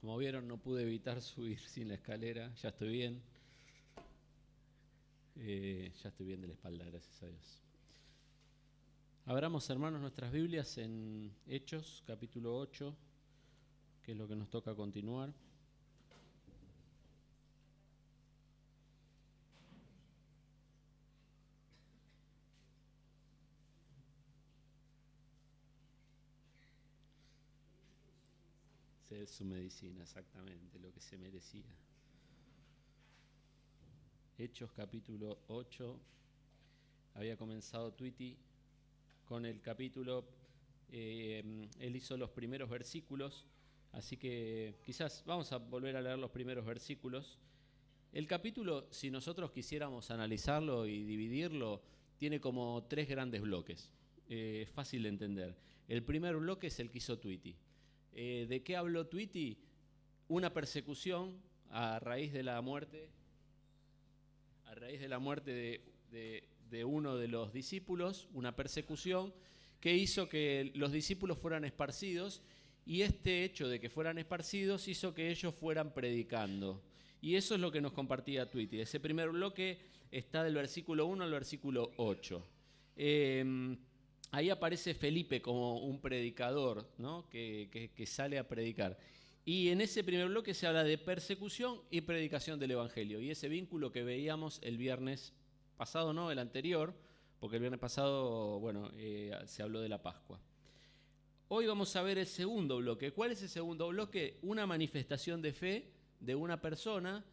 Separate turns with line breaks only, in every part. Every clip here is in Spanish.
Como vieron, no pude evitar subir sin la escalera. Ya estoy bien. Ya estoy bien de la espalda, gracias a Dios. Abramos, hermanos, nuestras Biblias en Hechos, capítulo 8, que es lo que nos toca continuar. Su medicina, exactamente, lo que se merecía. Hechos capítulo 8. Había comenzado Twitty con el capítulo. Él hizo los primeros versículos, así que quizás vamos a volver a leer los primeros versículos. El capítulo, si nosotros quisiéramos analizarlo y dividirlo, tiene como tres grandes bloques. Es fácil de entender. El primer bloque es el que hizo Twitty. ¿De qué habló Twitty? Una persecución a raíz de la muerte, de uno de los discípulos, una persecución que hizo que los discípulos fueran esparcidos, y este hecho de que fueran esparcidos hizo que ellos fueran predicando. Y eso es lo que nos compartía Twitty. Ese primer bloque está del versículo 1 al versículo 8. Ahí aparece Felipe como un predicador, ¿no? que sale a predicar. Y en ese primer bloque se habla de persecución y predicación del Evangelio. Y ese vínculo que veíamos el viernes pasado, no, el anterior, porque el viernes pasado, se habló de la Pascua. Hoy vamos a ver el segundo bloque. ¿Cuál es el segundo bloque? Una manifestación de fe de una persona,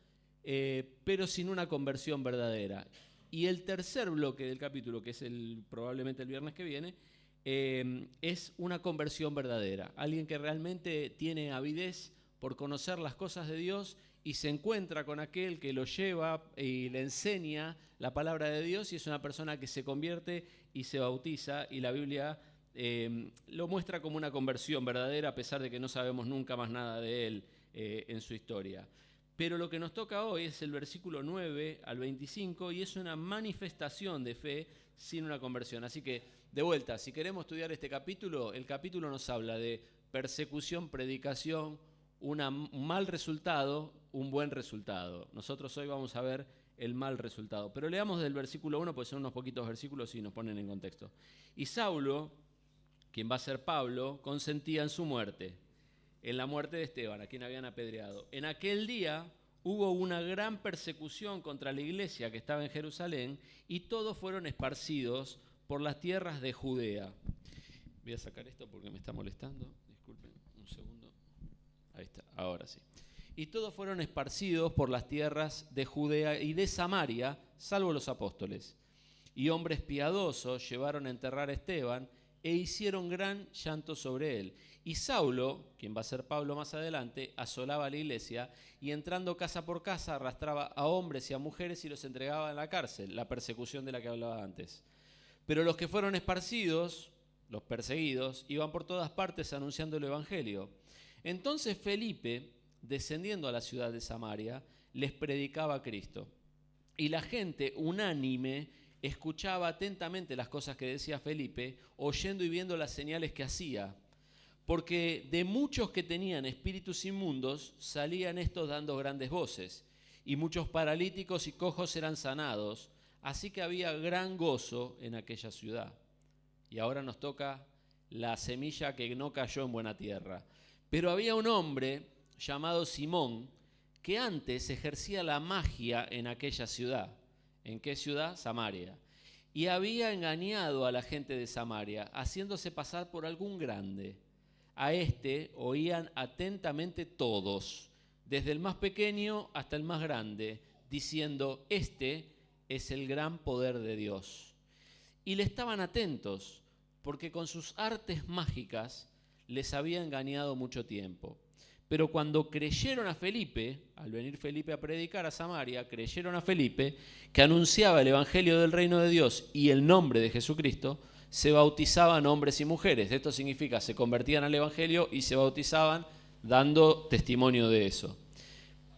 pero sin una conversión verdadera. Y el tercer bloque del capítulo, que es probablemente el viernes que viene, es una conversión verdadera. Alguien que realmente tiene avidez por conocer las cosas de Dios y se encuentra con aquel que lo lleva y le enseña la palabra de Dios, y es una persona que se convierte y se bautiza, y la Biblia lo muestra como una conversión verdadera, a pesar de que no sabemos nunca más nada de él en su historia. Pero lo que nos toca hoy es el versículo 9 al 25, y es una manifestación de fe sin una conversión. Así que, de vuelta, si queremos estudiar este capítulo, el capítulo nos habla de persecución, predicación, un mal resultado, un buen resultado. Nosotros hoy vamos a ver el mal resultado. Pero leamos del versículo 1, porque son unos poquitos versículos y nos ponen en contexto. Y Saulo, quien va a ser Pablo, consentía en su muerte, en la muerte de Esteban, a quien habían apedreado. En aquel día hubo una gran persecución contra la iglesia que estaba en Jerusalén, y todos fueron esparcidos por las tierras de Judea. Voy a sacar esto porque me está molestando. Disculpen, un segundo. Ahí está, ahora sí. Y todos fueron esparcidos por las tierras de Judea y de Samaria, salvo los apóstoles. Y hombres piadosos llevaron a enterrar a Esteban e hicieron gran llanto sobre él. Y Saulo, quien va a ser Pablo más adelante, asolaba la iglesia, y entrando casa por casa arrastraba a hombres y a mujeres y los entregaba en la cárcel, la persecución de la que hablaba antes. Pero los que fueron esparcidos, los perseguidos, iban por todas partes anunciando el evangelio. Entonces Felipe, descendiendo a la ciudad de Samaria, les predicaba a Cristo. Y la gente, unánime, escuchaba atentamente las cosas que decía Felipe, oyendo y viendo las señales que hacía. Porque de muchos que tenían espíritus inmundos, salían estos dando grandes voces, y muchos paralíticos y cojos eran sanados, así que había gran gozo en aquella ciudad. Y ahora nos toca la semilla que no cayó en buena tierra. Pero había un hombre llamado Simón, que antes ejercía la magia en aquella ciudad. ¿En qué ciudad? Samaria. Y había engañado a la gente de Samaria, haciéndose pasar por algún grande. A este oían atentamente todos, desde el más pequeño hasta el más grande, diciendo: este es el gran poder de Dios. Y le estaban atentos, porque con sus artes mágicas les había engañado mucho tiempo. Pero cuando creyeron a Felipe, al venir Felipe a predicar a Samaria, creyeron a Felipe, que anunciaba el evangelio del reino de Dios y el nombre de Jesucristo, se bautizaban hombres y mujeres. Esto significa, se convertían al evangelio y se bautizaban dando testimonio de eso.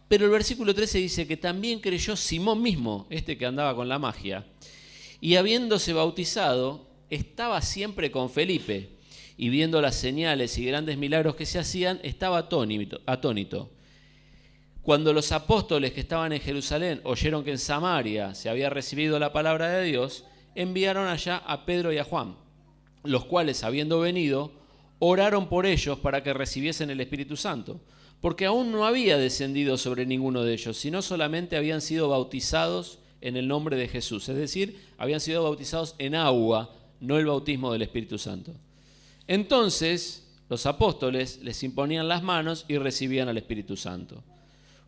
Pero el versículo 13 dice que también creyó Simón mismo, este que andaba con la magia, y habiéndose bautizado, estaba siempre con Felipe. y viendo las señales y grandes milagros que se hacían, estaba atónito. Cuando los apóstoles que estaban en Jerusalén oyeron que en Samaria se había recibido la palabra de Dios, enviaron allá a Pedro y a Juan, los cuales, habiendo venido, oraron por ellos para que recibiesen el Espíritu Santo, porque aún no había descendido sobre ninguno de ellos, sino solamente habían sido bautizados en el nombre de Jesús, es decir, habían sido bautizados en agua, no el bautismo del Espíritu Santo. Entonces los apóstoles les imponían las manos y recibían al Espíritu Santo.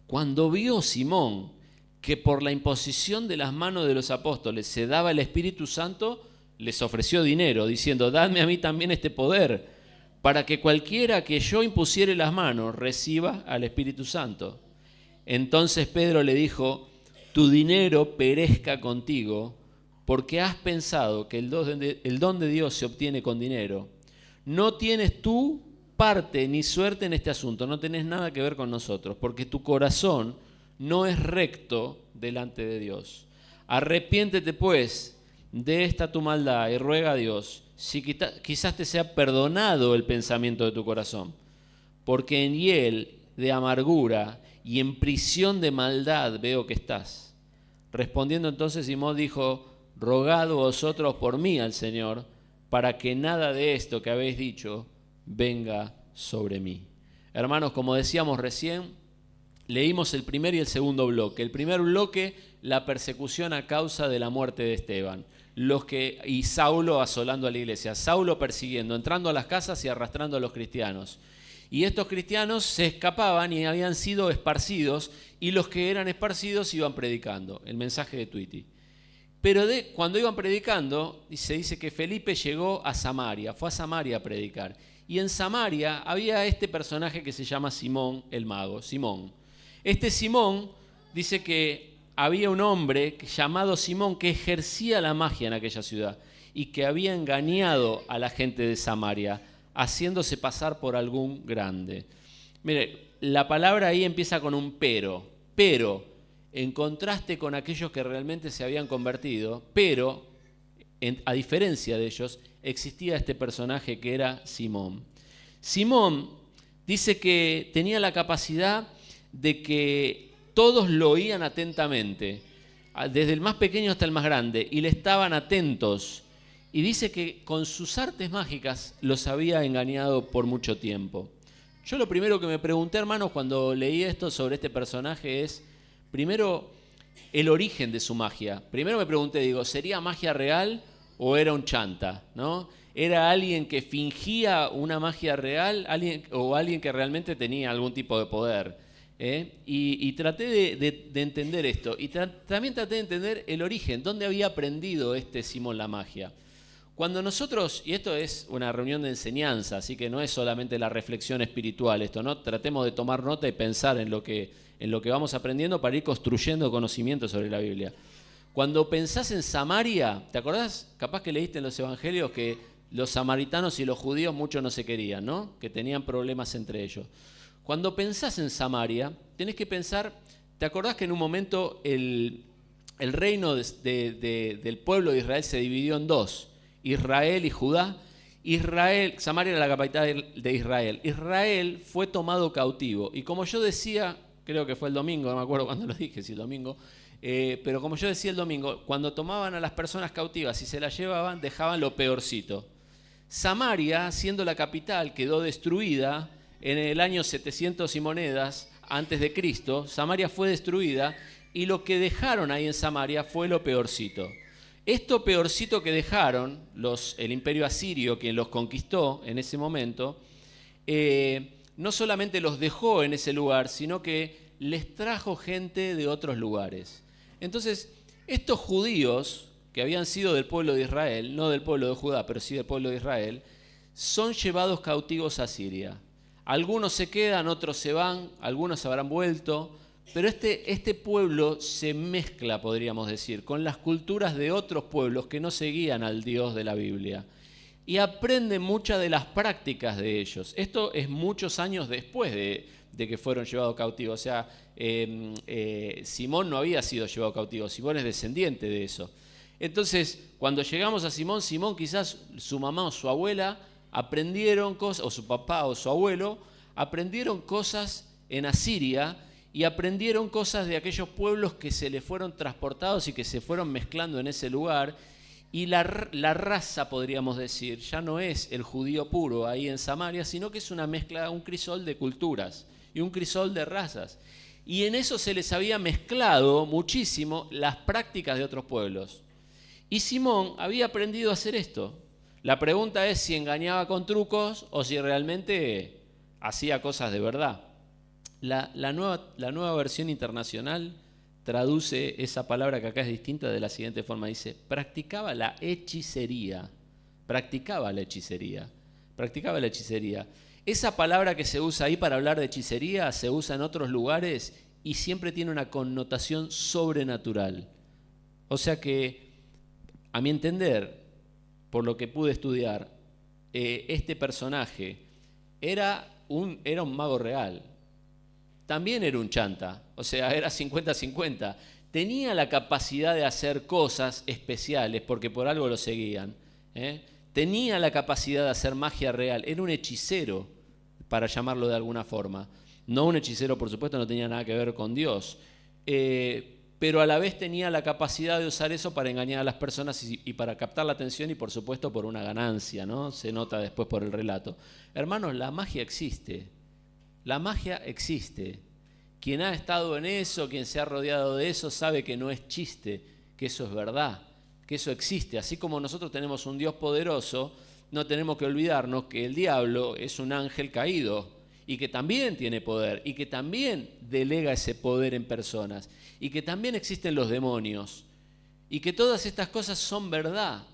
Cuando vio Simón que por la imposición de las manos de los apóstoles se daba el Espíritu Santo, les ofreció dinero, diciendo: dadme a mí también este poder, para que cualquiera que yo impusiere las manos reciba al Espíritu Santo. Entonces Pedro le dijo: tu dinero perezca contigo, porque has pensado que el don de Dios se obtiene con dinero. No tienes tú parte ni suerte en este asunto, no tenés nada que ver con nosotros, porque tu corazón no es recto delante de Dios. Arrepiéntete pues de esta tu maldad y ruega a Dios, si quizás te sea perdonado el pensamiento de tu corazón, porque en hiel de amargura y en prisión de maldad veo que estás. Respondiendo entonces Simón dijo: rogad vosotros por mí al Señor, para que nada de esto que habéis dicho venga sobre mí. Hermanos, como decíamos recién, leímos el primer y el segundo bloque. El primer bloque, la persecución a causa de la muerte de Esteban. Y Saulo asolando a la iglesia. Saulo persiguiendo, entrando a las casas y arrastrando a los cristianos. Y estos cristianos se escapaban y habían sido esparcidos, y los que eran esparcidos iban predicando. El mensaje de Twitty. Pero cuando iban predicando, se dice que Felipe llegó a Samaria, fue a Samaria a predicar. Y en Samaria había este personaje que se llama Simón el mago, Simón. Este Simón dice que había un hombre llamado Simón que ejercía la magia en aquella ciudad y que había engañado a la gente de Samaria, haciéndose pasar por algún grande. Mire, la palabra ahí empieza con un pero, en contraste con aquellos que realmente se habían convertido, pero a diferencia de ellos, existía este personaje que era Simón. Simón dice que tenía la capacidad de que todos lo oían atentamente, desde el más pequeño hasta el más grande, y le estaban atentos. Y dice que con sus artes mágicas los había engañado por mucho tiempo. Yo lo primero que me pregunté, hermanos, cuando leí esto sobre este personaje es, primero, el origen de su magia. Primero me pregunté, digo, ¿sería magia real o era un chanta? ¿No? ¿Era alguien que fingía una magia real o alguien que realmente tenía algún tipo de poder? Y traté de entender esto. Y también traté de entender el origen, dónde había aprendido este Simón la magia. Cuando nosotros, y esto es una reunión de enseñanza, así que no es solamente la reflexión espiritual esto, ¿no? Tratemos de tomar nota y pensar en lo que vamos aprendiendo para ir construyendo conocimiento sobre la Biblia. Cuando pensás en Samaria, ¿te acordás? Capaz que leíste en los evangelios que los samaritanos y los judíos mucho no se querían, ¿no? Que tenían problemas entre ellos. Cuando pensás en Samaria, tenés que pensar, ¿te acordás que en un momento el reino del pueblo de Israel se dividió en dos? Israel y Judá. Samaria era la capital de Israel. Israel fue tomado cautivo. Y como yo decía, creo que fue el domingo, no me acuerdo cuándo lo dije, si el domingo, pero como yo decía el domingo, cuando tomaban a las personas cautivas y se las llevaban, dejaban lo peorcito. Samaria, siendo la capital, quedó destruida en el año 700 y monedas antes de Cristo. Samaria fue destruida y lo que dejaron ahí en Samaria fue lo peorcito. Esto peorcito que dejaron el imperio asirio, quien los conquistó en ese momento, no solamente los dejó en ese lugar, sino que les trajo gente de otros lugares. Entonces, estos judíos, que habían sido del pueblo de Israel, no del pueblo de Judá, pero sí del pueblo de Israel, son llevados cautivos a Siria. Algunos se quedan, otros se van, algunos habrán vuelto, pero este pueblo se mezcla, podríamos decir, con las culturas de otros pueblos que no seguían al Dios de la Biblia y aprenden muchas de las prácticas de ellos. Esto es muchos años después de que fueron llevados cautivos. O sea, Simón no había sido llevado cautivo, Simón es descendiente de eso. Entonces, cuando llegamos a Simón quizás su mamá o su abuela aprendieron cosas, o su papá o su abuelo, aprendieron cosas en Asiria y aprendieron cosas de aquellos pueblos que se les fueron transportados y que se fueron mezclando en ese lugar. Y la raza, podríamos decir, ya no es el judío puro ahí en Samaria, sino que es una mezcla, un crisol de culturas y un crisol de razas. Y en eso se les había mezclado muchísimo las prácticas de otros pueblos. Y Simón había aprendido a hacer esto. La pregunta es si engañaba con trucos o si realmente hacía cosas de verdad. La nueva versión internacional traduce esa palabra que acá es distinta de la siguiente forma. Dice, practicaba la hechicería. Practicaba la hechicería. Practicaba la hechicería. Esa palabra que se usa ahí para hablar de hechicería se usa en otros lugares y siempre tiene una connotación sobrenatural. O sea que, a mi entender, por lo que pude estudiar, este personaje era un mago real. También era un chanta, o sea, era 50-50. Tenía la capacidad de hacer cosas especiales porque por algo lo seguían. Tenía la capacidad de hacer magia real. Era un hechicero, para llamarlo de alguna forma. No un hechicero, por supuesto, no tenía nada que ver con Dios. Pero a la vez tenía la capacidad de usar eso para engañar a las personas y para captar la atención y, por supuesto, por una ganancia, ¿no? Se nota después por el relato. Hermanos, la magia existe. La magia existe. Quien ha estado en eso, quien se ha rodeado de eso, sabe que no es chiste, que eso es verdad, que eso existe. Así como nosotros tenemos un Dios poderoso, no tenemos que olvidarnos que el diablo es un ángel caído y que también tiene poder y que también delega ese poder en personas y que también existen los demonios y que todas estas cosas son verdad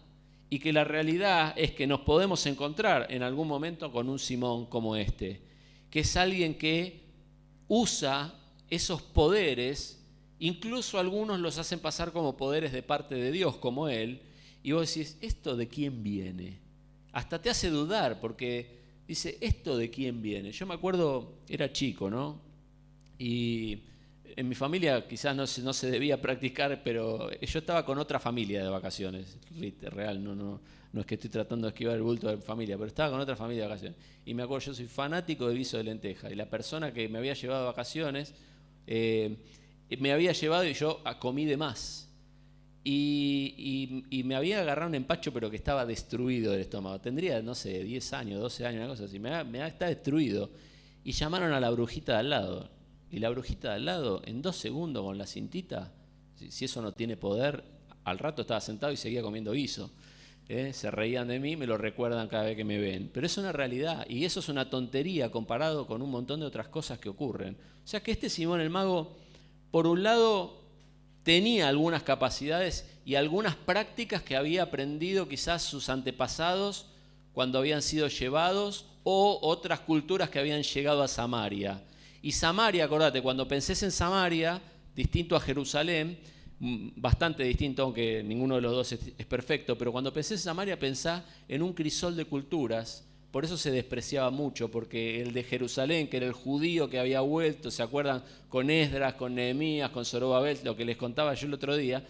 y que la realidad es que nos podemos encontrar en algún momento con un Simón como este, que es alguien que usa esos poderes, incluso algunos los hacen pasar como poderes de parte de Dios, como él, y vos decís, ¿esto de quién viene? Hasta te hace dudar, porque dice, ¿esto de quién viene? Yo me acuerdo, era chico, ¿no? Y en mi familia quizás no se debía practicar, pero yo estaba con otra familia de vacaciones, real, no es que estoy tratando de esquivar el bulto de mi familia, pero estaba con otra familia de vacaciones. Y me acuerdo, yo soy fanático de guiso de lenteja, y la persona que me había llevado de vacaciones me había llevado y yo comí de más. Y me había agarrado un empacho, pero que estaba destruido el estómago. Tendría, no sé, 10 años, 12 años, una cosa así. Está destruido. Y llamaron a la brujita de al lado. Y la brujita de al lado, en 2 segundos con la cintita, si eso no tiene poder, al rato estaba sentado y seguía comiendo guiso. Se reían de mí, me lo recuerdan cada vez que me ven. Pero es una realidad, y eso es una tontería comparado con un montón de otras cosas que ocurren. O sea que este Simón el Mago, por un lado, tenía algunas capacidades y algunas prácticas que había aprendido quizás sus antepasados cuando habían sido llevados, o otras culturas que habían llegado a Samaria. Y Samaria, acordate, cuando pensés en Samaria, distinto a Jerusalén, bastante distinto, aunque ninguno de los dos es perfecto, pero cuando pensé en Samaria pensá en un crisol de culturas. Por eso se despreciaba mucho, porque el de Jerusalén, que era el judío que había vuelto, ¿se acuerdan? Con Esdras, con Nehemías, con Zorobabel, lo que les contaba yo el otro día,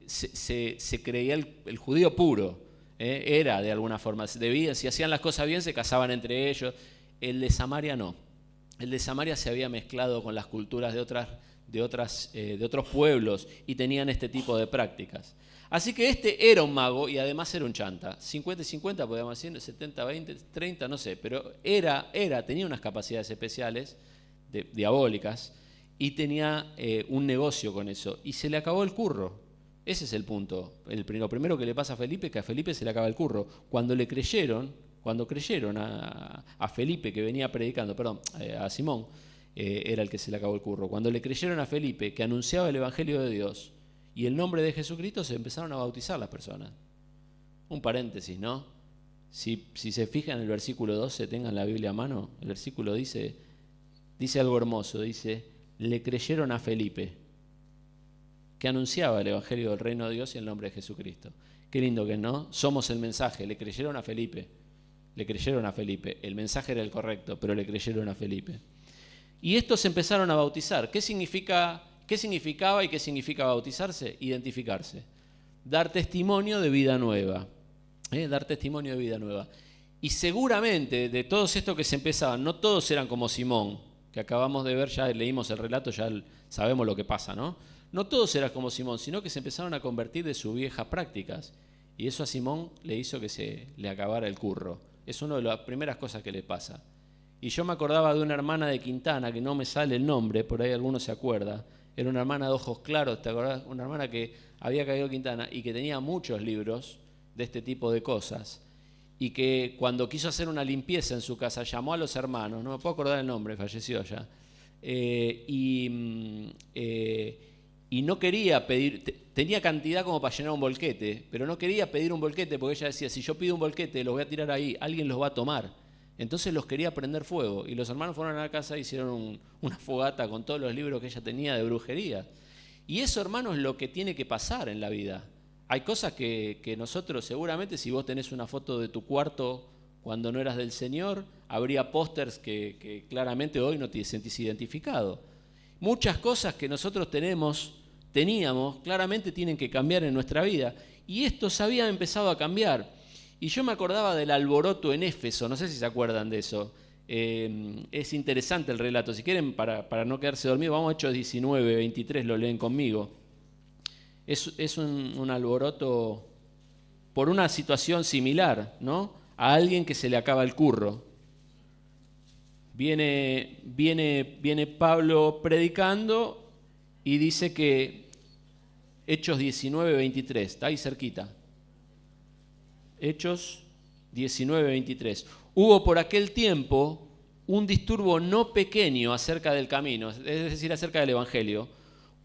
se creía el judío puro, era de alguna forma, si hacían las cosas bien se casaban entre ellos. El de Samaria no. El de Samaria se había mezclado con las culturas de otros pueblos y tenían este tipo de prácticas. Así que este era un mago y además era un chanta. 50-50, podríamos decir, 70-20, 30, no sé, pero tenía unas capacidades especiales, diabólicas, y tenía un negocio con eso. Y se le acabó el curro. Ese es el punto. Lo primero que le pasa a Felipe es que a Felipe se le acaba el curro. Cuando creyeron a Felipe que venía predicando, a Simón, era el que se le acabó el curro. Cuando le creyeron a Felipe que anunciaba el Evangelio de Dios y el nombre de Jesucristo, se empezaron a bautizar las personas. Un paréntesis, ¿no? Si se fijan en el versículo 12, tengan la Biblia a mano, el versículo dice algo hermoso, dice, le creyeron a Felipe, que anunciaba el Evangelio del Reino de Dios y el nombre de Jesucristo. Qué lindo que no, somos el mensaje, le creyeron a Felipe, el mensaje era el correcto, pero le creyeron a Felipe. Y estos se empezaron a bautizar. ¿Qué significaba y qué significa bautizarse? Identificarse, dar testimonio de vida nueva. Dar testimonio de vida nueva. Y seguramente de todos estos que se empezaban, no todos eran como Simón, que acabamos de ver, ya leímos el relato, ya sabemos lo que pasa, ¿no? No todos eran como Simón, sino que se empezaron a convertir de sus viejas prácticas. Y eso a Simón le hizo que se le acabara el curro. Es una de las primeras cosas que le pasa. Y yo me acordaba de una hermana de Quintana, que no me sale el nombre, por ahí alguno se acuerda. Era una hermana de ojos claros, ¿te acordás? Una hermana que había caído en Quintana y que tenía muchos libros de este tipo de cosas. Y que cuando quiso hacer una limpieza en su casa, llamó a los hermanos, no me puedo acordar el nombre, falleció ya, y no quería pedir, tenía cantidad como para llenar un volquete, pero no quería pedir un volquete porque ella decía, si yo pido un volquete, los voy a tirar ahí, alguien los va a tomar. Entonces los quería prender fuego. Y los hermanos fueron a la casa y hicieron una fogata con todos los libros que ella tenía de brujería. Y eso, hermanos, es lo que tiene que pasar en la vida. Hay cosas que nosotros seguramente, si vos tenés una foto de tu cuarto cuando no eras del Señor, habría pósters que claramente hoy no te sentís identificado. Muchas cosas que nosotros teníamos, claramente tienen que cambiar en nuestra vida. Y estos habían empezado a cambiar. Y yo me acordaba del alboroto en Éfeso, no sé si se acuerdan de eso. Es interesante el relato. Si quieren, para no quedarse dormido, vamos a Hechos 19, 23, lo leen conmigo. Es un alboroto por una situación similar, ¿no? A alguien que se le acaba el curro. Viene Pablo predicando y dice que Hechos 19, 23, está ahí cerquita. Hechos 19, 23. Hubo por aquel tiempo un disturbo no pequeño acerca del camino, es decir, acerca del Evangelio,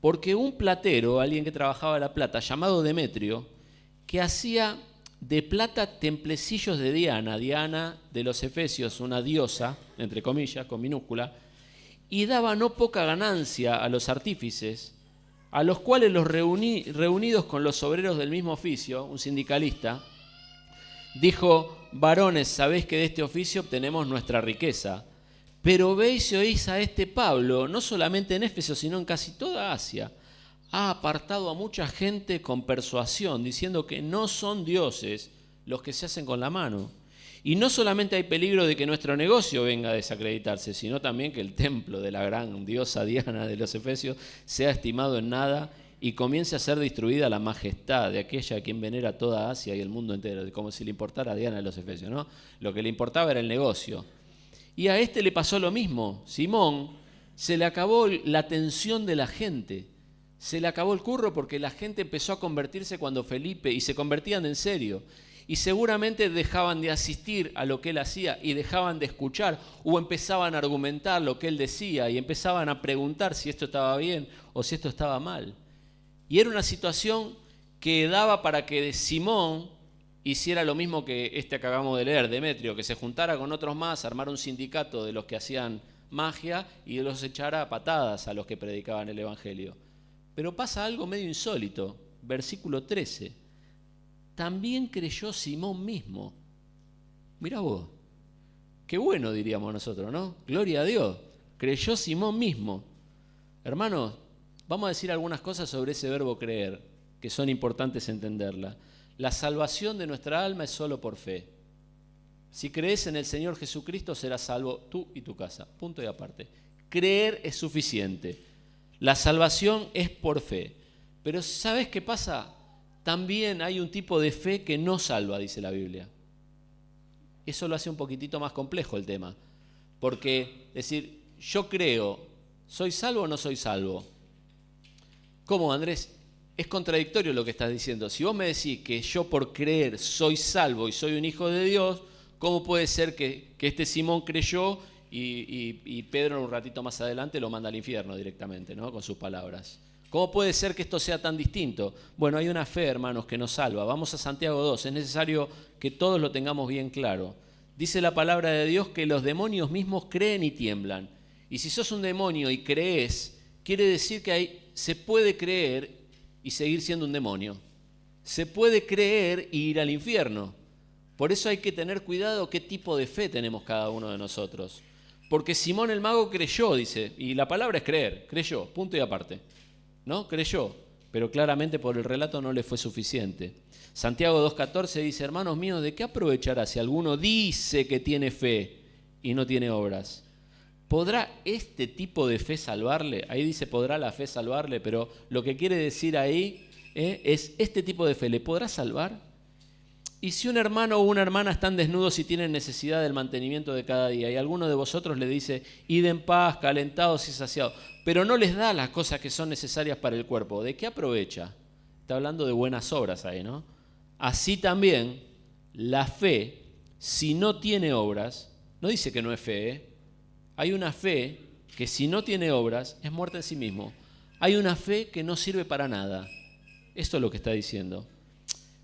porque un platero, alguien que trabajaba la plata, llamado Demetrio, que hacía de plata templecillos de Diana de los Efesios, una diosa, entre comillas, con minúscula, y daba no poca ganancia a los artífices, a los cuales los reunidos con los obreros del mismo oficio, un sindicalista, dijo, varones, sabéis que de este oficio obtenemos nuestra riqueza, pero veis y oís a este Pablo, no solamente en Éfeso, sino en casi toda Asia, ha apartado a mucha gente con persuasión, diciendo que no son dioses los que se hacen con la mano. Y no solamente hay peligro de que nuestro negocio venga a desacreditarse, sino también que el templo de la gran diosa Diana de los Efesios sea estimado en nada y comience a ser destruida la majestad de aquella a quien venera toda Asia y el mundo entero, como si le importara a Diana de los Efesios, ¿no? Lo que le importaba era el negocio. Y a este le pasó lo mismo. Simón, se le acabó la atención de la gente, se le acabó el curro porque la gente empezó a convertirse cuando Felipe, y se convertían en serio, y seguramente dejaban de asistir a lo que él hacía y dejaban de escuchar o empezaban a argumentar lo que él decía y empezaban a preguntar si esto estaba bien o si esto estaba mal. Y era una situación que daba para que Simón hiciera lo mismo que este que acabamos de leer, Demetrio, que se juntara con otros más, armara un sindicato de los que hacían magia y los echara a patadas a los que predicaban el Evangelio. Pero pasa algo medio insólito, versículo 13. También creyó Simón mismo. Mirá vos, qué bueno diríamos nosotros, ¿no? Gloria a Dios, creyó Simón mismo. Hermanos, vamos a decir algunas cosas sobre ese verbo creer, que son importantes entenderla. La salvación de nuestra alma es solo por fe. Si crees en el Señor Jesucristo, serás salvo tú y tu casa. Punto y aparte. Creer es suficiente. La salvación es por fe. Pero ¿sabes qué pasa? También hay un tipo de fe que no salva, dice la Biblia. Eso lo hace un poquitito más complejo el tema. Porque decir, yo creo, ¿soy salvo o no soy salvo? ¿Cómo, Andrés? Es contradictorio lo que estás diciendo. Si vos me decís que yo por creer soy salvo y soy un hijo de Dios, ¿cómo puede ser que este Simón creyó y Pedro un ratito más adelante lo manda al infierno directamente, ¿no? Con sus palabras? ¿Cómo puede ser que esto sea tan distinto? Bueno, hay una fe, hermanos, que nos salva. Vamos a Santiago 2. Es necesario que todos lo tengamos bien claro. Dice la palabra de Dios que los demonios mismos creen y tiemblan. Y si sos un demonio y crees, quiere decir que se puede creer y seguir siendo un demonio. Se puede creer y ir al infierno. Por eso hay que tener cuidado qué tipo de fe tenemos cada uno de nosotros. Porque Simón el mago creyó, dice, y la palabra es creer, creyó, punto y aparte. ¿No? Creyó. pero claramente por el relato no le fue suficiente. Santiago 2.14 dice, hermanos míos, ¿de qué aprovechará si alguno dice que tiene fe y no tiene obras? ¿Podrá este tipo de fe salvarle? Ahí dice, ¿podrá la fe salvarle? Pero lo que quiere decir ahí es, ¿este tipo de fe le podrá salvar? Y si un hermano o una hermana están desnudos y tienen necesidad del mantenimiento de cada día, y alguno de vosotros le dice, id en paz, calentados y saciados, pero no les da las cosas que son necesarias para el cuerpo, ¿de qué aprovecha? Está hablando de buenas obras ahí, ¿no? Así también, la fe, si no tiene obras, no dice que no es fe, Hay una fe que si no tiene obras, es muerta en sí mismo. Hay una fe que no sirve para nada. Esto es lo que está diciendo.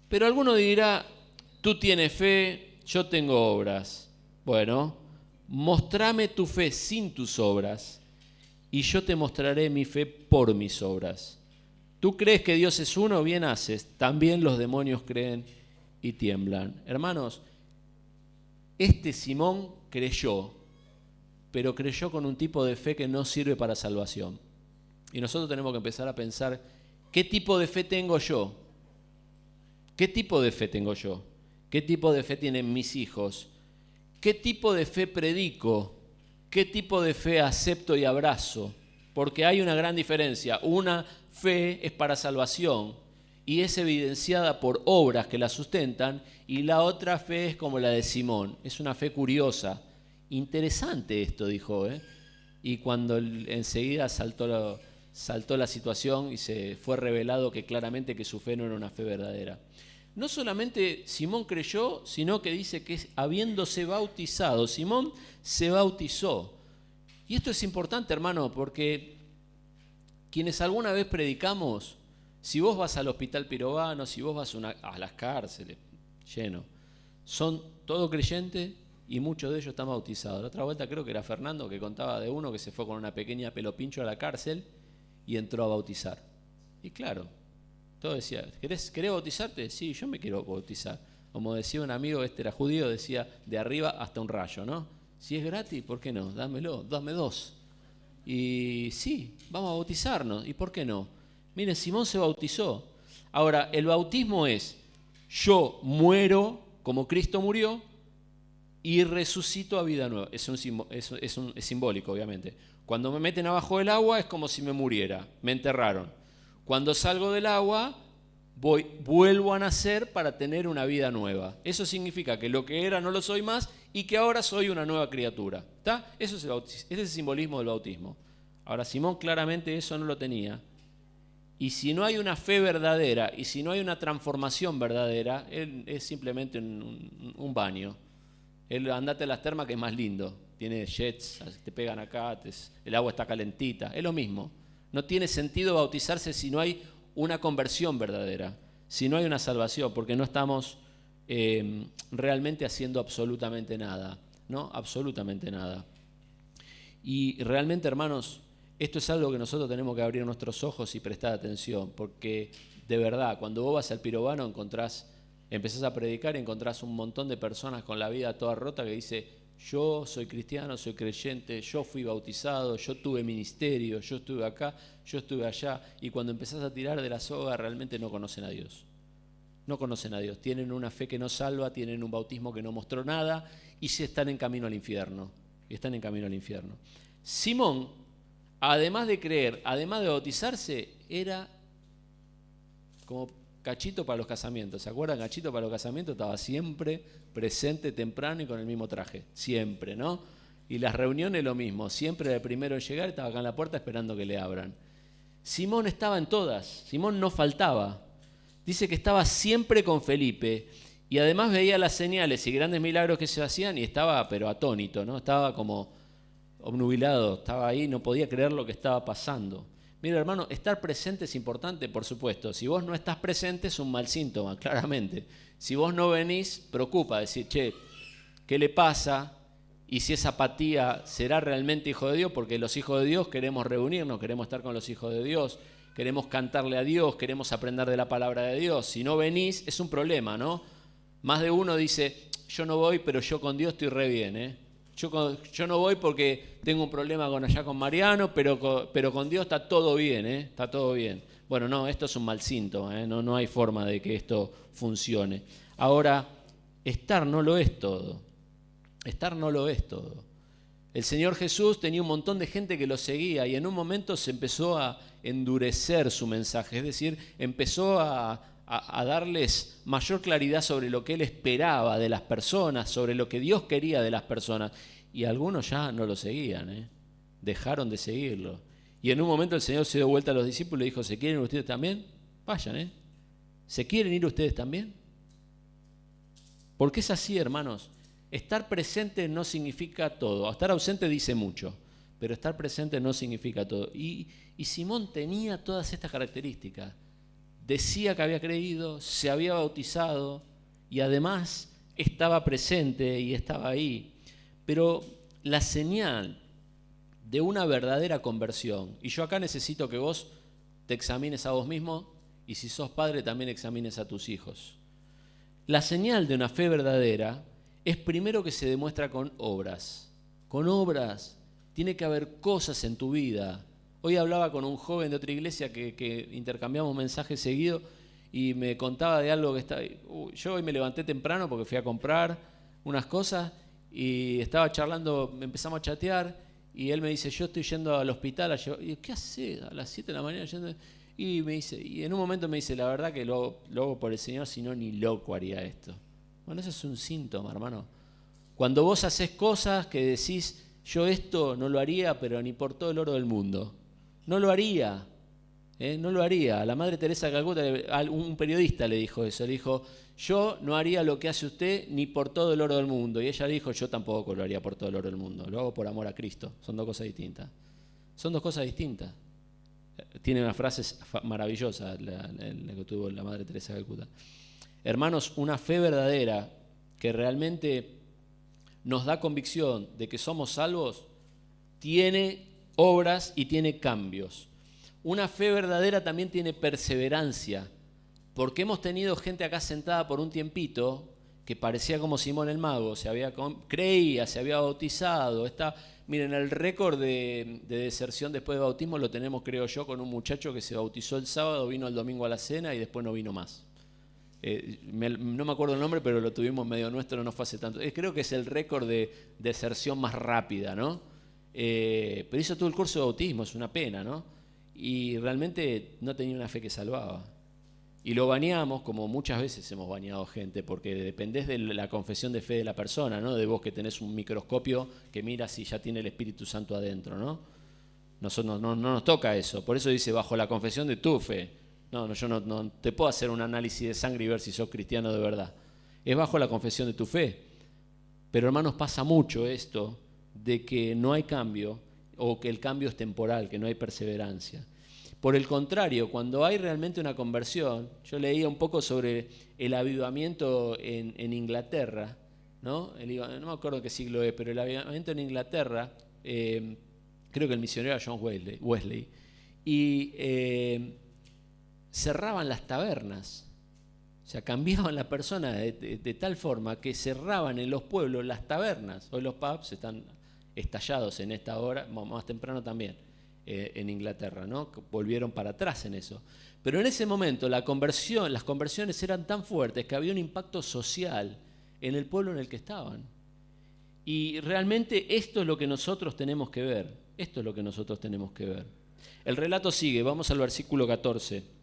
Pero alguno dirá, tú tienes fe, yo tengo obras. Bueno, mostrame tu fe sin tus obras y yo te mostraré mi fe por mis obras. ¿Tú crees que Dios es uno? Bien haces. También los demonios creen y tiemblan. Hermanos, este Simón creyó, pero creyó con un tipo de fe que no sirve para salvación. Y nosotros tenemos que empezar a pensar, ¿qué tipo de fe tengo yo? ¿Qué tipo de fe tengo yo? ¿Qué tipo de fe tienen mis hijos? ¿Qué tipo de fe predico? ¿Qué tipo de fe acepto y abrazo? Porque hay una gran diferencia. Una fe es para salvación y es evidenciada por obras que la sustentan, y la otra fe es como la de Simón. Es una fe curiosa. Interesante esto, dijo, Y cuando enseguida saltó la situación y se fue revelado que claramente que su fe no era una fe verdadera. No solamente Simón creyó, sino que dice que habiéndose bautizado, Simón se bautizó. Y esto es importante, hermano, porque quienes alguna vez predicamos, si vos vas al Hospital Pirovano, si vos vas a las cárceles, lleno, son todos creyentes y muchos de ellos están bautizados. La otra vuelta creo que era Fernando que contaba de uno que se fue con una pequeña pelopincho a la cárcel y entró a bautizar. Y claro, todo decía, ¿querés bautizarte? Sí, yo me quiero bautizar. Como decía un amigo, era judío, decía, de arriba hasta un rayo, ¿no? Si es gratis, ¿por qué no? Dámelo, dame 2. Y sí, vamos a bautizarnos. ¿Y por qué no? Miren, Simón se bautizó. Ahora, el bautismo es, yo muero como Cristo murió y resucito a vida nueva. Es simbólico, obviamente. Cuando me meten abajo del agua es como si me muriera, me enterraron. Cuando salgo del agua, vuelvo a nacer para tener una vida nueva. Eso significa que lo que era no lo soy más y que ahora soy una nueva criatura. ¿Está? Ese es el simbolismo del bautismo. Ahora, Simón claramente eso no lo tenía. Y si no hay una fe verdadera y si no hay una transformación verdadera, él es simplemente un baño. Andate a las termas que es más lindo. Tiene jets, te pegan acá, el agua está calentita. Es lo mismo. No tiene sentido bautizarse si no hay una conversión verdadera, si no hay una salvación, porque no estamos realmente haciendo absolutamente nada, ¿no? Absolutamente nada. Y realmente, hermanos, esto es algo que nosotros tenemos que abrir nuestros ojos y prestar atención, porque de verdad, cuando vos vas al Pirovano empezás a predicar y encontrás un montón de personas con la vida toda rota que dice, yo soy cristiano, soy creyente, yo fui bautizado, yo tuve ministerio, yo estuve acá, yo estuve allá. Y cuando empezás a tirar de la soga, realmente no conocen a Dios. No conocen a Dios. Tienen una fe que no salva, tienen un bautismo que no mostró nada y se están en camino al infierno. Simón, además de creer, además de bautizarse, era como Cachito para los casamientos. ¿Se acuerdan? Cachito para los casamientos estaba siempre presente temprano y con el mismo traje. Siempre, ¿no? Y las reuniones lo mismo. Siempre era el primero en llegar, estaba acá en la puerta esperando que le abran. Simón estaba en todas. Simón no faltaba. Dice que estaba siempre con Felipe y además veía las señales y grandes milagros que se hacían y estaba pero atónito, ¿no? Estaba como obnubilado. Estaba ahí, no podía creer lo que estaba pasando. Mira, hermano, estar presente es importante, por supuesto. Si vos no estás presente es un mal síntoma, claramente. Si vos no venís, preocupa, decir, che, ¿qué le pasa? Y si esa apatía será realmente hijo de Dios, porque los hijos de Dios queremos reunirnos, queremos estar con los hijos de Dios, queremos cantarle a Dios, queremos aprender de la palabra de Dios. Si no venís, es un problema, ¿no? Más de uno dice, yo no voy, pero yo con Dios estoy re bien, Yo no voy porque tengo un problema allá con Mariano, pero con Dios está todo bien, está todo bien. bueno, no, esto es un mal síntoma, no hay forma de que esto funcione. Ahora, estar no lo es todo. Estar no lo es todo. El Señor Jesús tenía un montón de gente que lo seguía y en un momento se empezó a endurecer su mensaje, es decir, empezó a darles mayor claridad sobre lo que Él esperaba de las personas, sobre lo que Dios quería de las personas. Y algunos ya no lo seguían, dejaron de seguirlo. Y en un momento el Señor se dio vuelta a los discípulos y dijo, ¿se quieren ustedes también? Vayan, ¿se quieren ir ustedes también? Porque es así, hermanos. Estar presente no significa todo. Estar ausente dice mucho, pero estar presente no significa todo. Y Simón tenía todas estas características. Decía que había creído, se había bautizado y además estaba presente y estaba ahí. Pero la señal de una verdadera conversión, y yo acá necesito que vos te examines a vos mismo y si sos padre también examines a tus hijos. La señal de una fe verdadera es primero que se demuestra con obras. Con obras. Tiene que haber cosas en tu vida. Hoy hablaba con un joven de otra iglesia que intercambiamos mensajes seguidos y me contaba de algo que estaba... Yo hoy me levanté temprano porque fui a comprar unas cosas y estaba charlando, empezamos a chatear y él me dice, yo estoy yendo al hospital. Y yo, ¿qué haces a las 7 de la mañana yendo? Y me dice, y en un momento me dice, la verdad que lo hago por el Señor, si no ni loco haría esto. Bueno, eso es un síntoma, hermano. Cuando vos haces cosas que decís, yo esto no lo haría, pero ni por todo el oro del mundo. No lo haría, no lo haría. A la Madre Teresa de Calcuta, un periodista le dijo eso, le dijo, yo no haría lo que hace usted ni por todo el oro del mundo. Y ella dijo, yo tampoco lo haría por todo el oro del mundo, lo hago por amor a Cristo. Son dos cosas distintas. Son dos cosas distintas. Tiene una frase maravillosa la que tuvo la Madre Teresa de Calcuta. Hermanos, una fe verdadera que realmente nos da convicción de que somos salvos, tiene obras y tiene cambios. Una fe verdadera también tiene perseverancia, porque hemos tenido gente acá sentada por un tiempito que parecía como Simón el Mago, creía, se había bautizado. Miren, el récord de deserción después de bautismo lo tenemos, creo yo, con un muchacho que se bautizó el sábado, vino el domingo a la cena y después no vino más. No me acuerdo el nombre, pero lo tuvimos medio nuestro, no fue hace tanto. Creo que es el récord de deserción más rápida, ¿no? Pero hizo todo el curso de bautismo, es una pena, ¿no? Y realmente no tenía una fe que salvaba. Y lo bañamos, como muchas veces hemos bañado gente, porque dependés de la confesión de fe de la persona, ¿no? De vos que tenés un microscopio que mira si ya tiene el Espíritu Santo adentro, ¿no? Nosotros no nos toca eso. Por eso dice, bajo la confesión de tu fe. No, yo no te puedo hacer un análisis de sangre y ver si sos cristiano de verdad. Es bajo la confesión de tu fe. Pero hermanos, pasa mucho esto de que no hay cambio o que el cambio es temporal, que no hay perseverancia. Por el contrario, cuando hay realmente una conversión, yo leía un poco sobre el avivamiento en Inglaterra, ¿no? No me acuerdo qué siglo es, pero el avivamiento en Inglaterra, creo que el misionero era John Wesley, y cerraban las tabernas, o sea, cambiaban la persona de tal forma que cerraban en los pueblos las tabernas. Hoy los pubs están estallados en esta hora, más temprano también, en Inglaterra, ¿no? Volvieron para atrás en eso. Pero en ese momento las conversiones eran tan fuertes que había un impacto social en el pueblo en el que estaban. Y realmente esto es lo que nosotros tenemos que ver. Esto es lo que nosotros tenemos que ver. El relato sigue, vamos al versículo 14.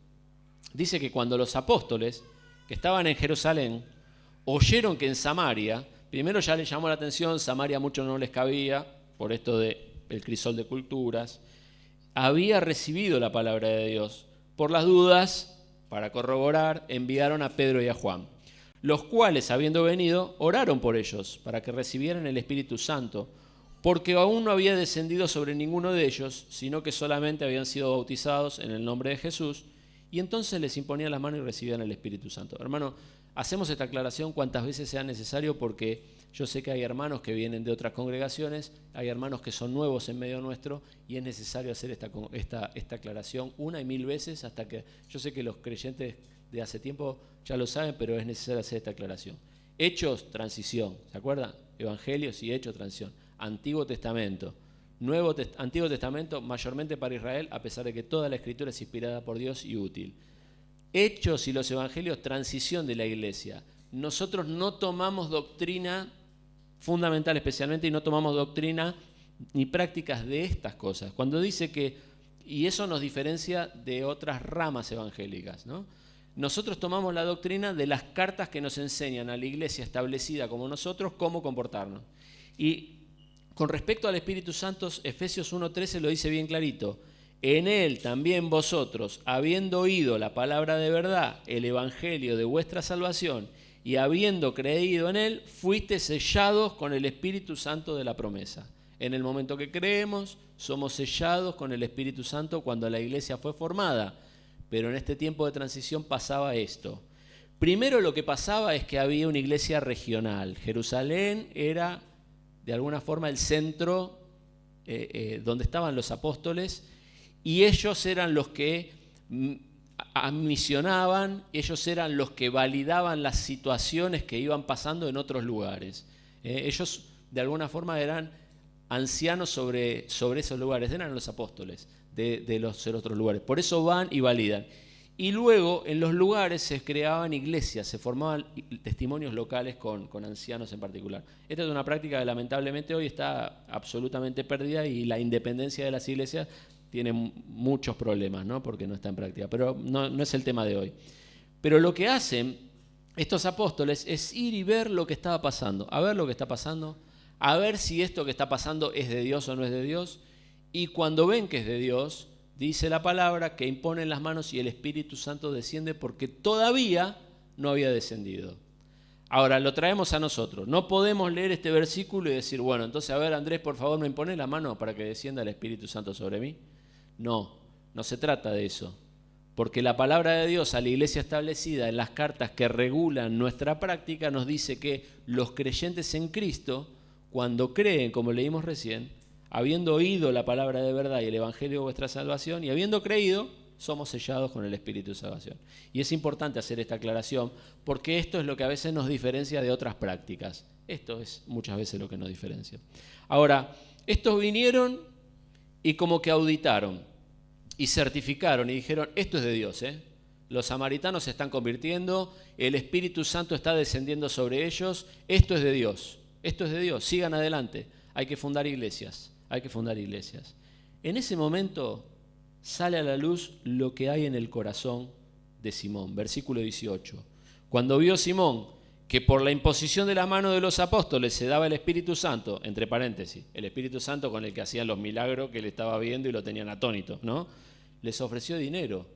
Dice que cuando los apóstoles que estaban en Jerusalén oyeron que en Samaria, primero ya les llamó la atención, Samaria a muchos no les cabía, por esto del crisol de culturas, había recibido la palabra de Dios. Por las dudas, para corroborar, enviaron a Pedro y a Juan, los cuales, habiendo venido, oraron por ellos, para que recibieran el Espíritu Santo, porque aún no había descendido sobre ninguno de ellos, sino que solamente habían sido bautizados en el nombre de Jesús, y entonces les imponían las manos y recibían el Espíritu Santo. Hermano, hacemos esta aclaración cuantas veces sea necesario, porque yo sé que hay hermanos que vienen de otras congregaciones, hay hermanos que son nuevos en medio nuestro, y es necesario hacer esta aclaración una y mil veces, hasta que yo sé que los creyentes de hace tiempo ya lo saben, pero es necesario hacer esta aclaración. Hechos, transición, ¿se acuerdan? Evangelios y Hechos, transición. Antiguo Testamento, Antiguo Testamento, mayormente para Israel, a pesar de que toda la Escritura es inspirada por Dios y útil. Hechos y los Evangelios, transición de la iglesia. Nosotros no tomamos doctrina fundamental especialmente y no tomamos doctrina ni prácticas de estas cosas. Cuando dice que, y eso nos diferencia de otras ramas evangélicas, ¿no? Nosotros tomamos la doctrina de las cartas que nos enseñan a la iglesia establecida como nosotros cómo comportarnos. Y con respecto al Espíritu Santo, Efesios 1:13 lo dice bien clarito. En él también vosotros, habiendo oído la palabra de verdad, el evangelio de vuestra salvación, y habiendo creído en él, fuiste sellados con el Espíritu Santo de la promesa. En el momento que creemos, somos sellados con el Espíritu Santo cuando la iglesia fue formada. Pero en este tiempo de transición pasaba esto. Primero lo que pasaba es que había una iglesia regional. Jerusalén era de alguna forma el centro donde estaban los apóstoles, y ellos eran los que misionaban, ellos eran los que validaban las situaciones que iban pasando en otros lugares. Ellos de alguna forma eran ancianos sobre esos lugares, eran los apóstoles de los otros lugares. Por eso van y validan. Y luego en los lugares se creaban iglesias, se formaban testimonios locales con ancianos en particular. Esta es una práctica que lamentablemente hoy está absolutamente perdida y la independencia de las iglesias tiene muchos problemas, ¿no? Porque no está en práctica. Pero no es el tema de hoy. Pero lo que hacen estos apóstoles es ir y ver lo que estaba pasando, a ver lo que está pasando, a ver si esto que está pasando es de Dios o no es de Dios. Y cuando ven que es de Dios, dice la palabra que imponen las manos y el Espíritu Santo desciende porque todavía no había descendido. Ahora, lo traemos a nosotros. No podemos leer este versículo y decir, bueno, entonces a ver Andrés, por favor, ¿me impones la mano para que descienda el Espíritu Santo sobre mí? No se trata de eso. Porque la palabra de Dios a la iglesia establecida en las cartas que regulan nuestra práctica nos dice que los creyentes en Cristo, cuando creen, como leímos recién, habiendo oído la palabra de verdad y el evangelio de vuestra salvación, y habiendo creído, somos sellados con el Espíritu de salvación. Y es importante hacer esta aclaración, porque esto es lo que a veces nos diferencia de otras prácticas. Esto es muchas veces lo que nos diferencia. Ahora, estos vinieron y como que auditaron y certificaron y dijeron, esto es de Dios, Los samaritanos se están convirtiendo, el Espíritu Santo está descendiendo sobre ellos, esto es de Dios, sigan adelante, hay que fundar iglesias. En ese momento sale a la luz lo que hay en el corazón de Simón. Versículo 18. Cuando vio Simón que por la imposición de la mano de los apóstoles se daba el Espíritu Santo, entre paréntesis, el Espíritu Santo con el que hacían los milagros que él estaba viendo y lo tenían atónitos, ¿no? Les ofreció dinero,